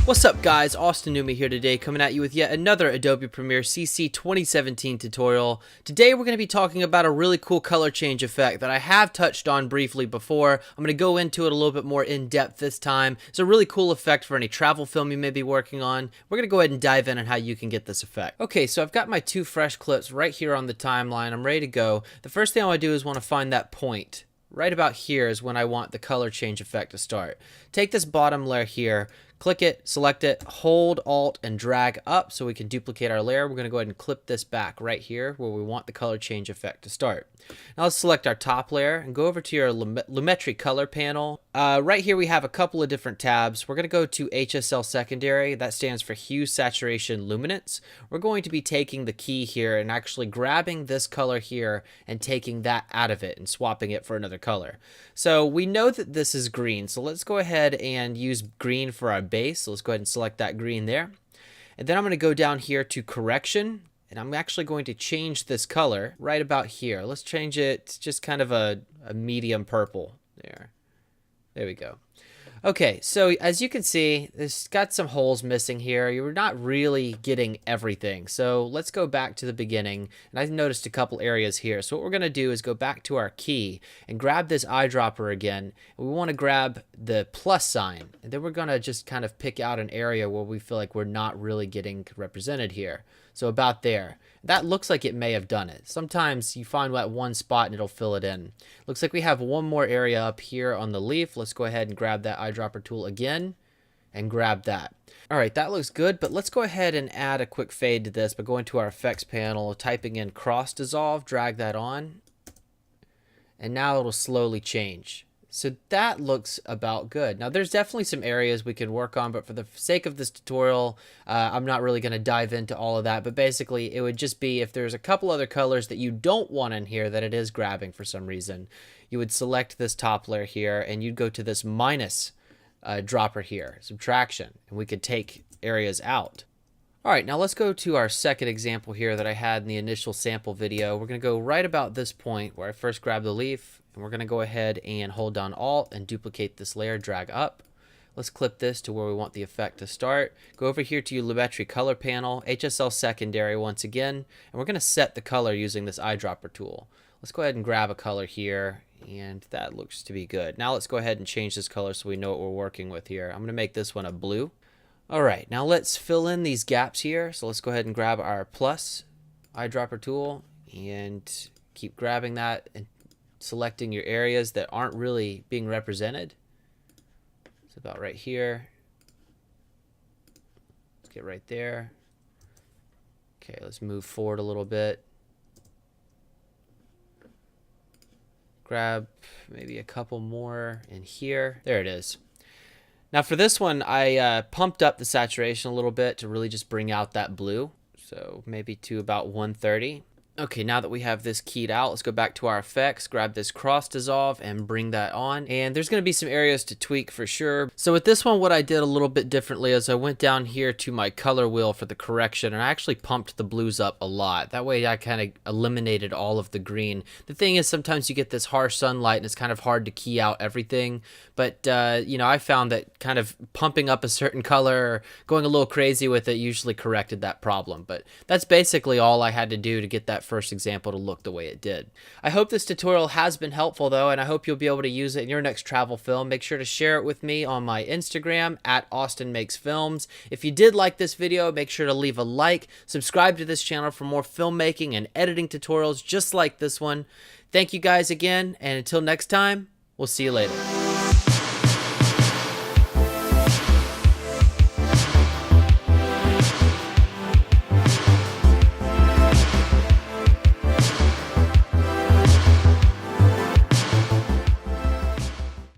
What's up guys, Austin Newman here today, coming at you with yet another Adobe Premiere CC 2017 tutorial. Today we're going to be talking about a really cool color change effect that I have touched on briefly before. I'm going to go into it a little bit more in depth this time. It's a really cool effect for any travel film you may be working on. We're going to go ahead and dive in on how you can get this effect. Okay, so I've got my two fresh clips right here on the timeline. I'm ready to go. The first thing I want to do is want to find that point. Right about here is when I want the color change effect to start. Take this bottom layer here, click it, select it, hold Alt and drag up so we can duplicate our layer. We're going to go ahead and clip this back right here where we want the color change effect to start. Now let's select our top layer and go over to your Lumetri color panel. Right here we have a couple of different tabs. We're going to go to HSL secondary. That stands for hue, saturation, luminance. We're going to be taking the key here and actually grabbing this color here and taking that out of it and swapping it for another color. So we know that this is green, so let's go ahead and use green for our base. So let's go ahead and select that green there. And then I'm going to go down here to correction. And I'm actually going to change this color right about here. Let's change it to just kind of a medium purple there. There we go. Okay, so as you can see, it's got some holes missing here. You're not really getting everything. So let's go back to the beginning. And I've noticed a couple areas here. So what we're going to do is go back to our key and grab this eyedropper again. And we want to grab the plus sign. And then we're going to just kind of pick out an area where we feel like we're not really getting represented here. So about there. That looks like it may have done it. Sometimes you find that one spot and it'll fill it in. Looks like we have one more area up here on the leaf. Let's go ahead and grab that eyedropper tool again and grab that. All right, that looks good, but let's go ahead and add a quick fade to this by going to our effects panel, typing in cross dissolve, drag that on, and now it'll slowly change. So that looks about good. Now there's definitely some areas we could work on, but for the sake of this tutorial, I'm not really going to dive into all of that. But basically it would just be if there's a couple other colors that you don't want in here that it is grabbing for some reason, you would select this top layer here and you'd go to this minus dropper here, subtraction, and we could take areas out. All right, now let's go to our second example here that I had in the initial sample video. We're going to go right about this point where I first grabbed the leaf, and we're going to go ahead and hold down Alt and duplicate this layer, drag up. Let's clip this to where we want the effect to start. Go over here to your Lumetri color panel, HSL secondary once again, and we're going to set the color using this eyedropper tool. Let's go ahead and grab a color here, and that looks to be good. Now let's go ahead and change this color so we know what we're working with here. I'm going to make this one a blue. All right, now let's fill in these gaps here. So let's go ahead and grab our plus eyedropper tool and keep grabbing that and selecting your areas that aren't really being represented. It's about right here. Let's get right there. Okay, let's move forward a little bit. Grab maybe a couple more in here. There it is. Now for this one, I pumped up the saturation a little bit to really just bring out that blue. So maybe to about 130. Okay, now that we have this keyed out, let's go back to our effects, grab this cross dissolve and bring that on. And there's going to be some areas to tweak for sure. So with this one, what I did a little bit differently is I went down here to my color wheel for the correction and I actually pumped the blues up a lot. That way I kind of eliminated all of the green. The thing is sometimes you get this harsh sunlight and it's kind of hard to key out everything. But, you know, I found that kind of pumping up a certain color or going a little crazy with it usually corrected that problem. But that's basically all I had to do to get that first example to look the way it did. I hope this tutorial has been helpful though, and I hope you'll be able to use it in your next travel film. Make sure to share it with me on my Instagram at AustinMakesFilms. If you did like this video, make sure to leave a like, subscribe to this channel for more filmmaking and editing tutorials just like this one. Thank you guys again, and until next time, we'll see you later.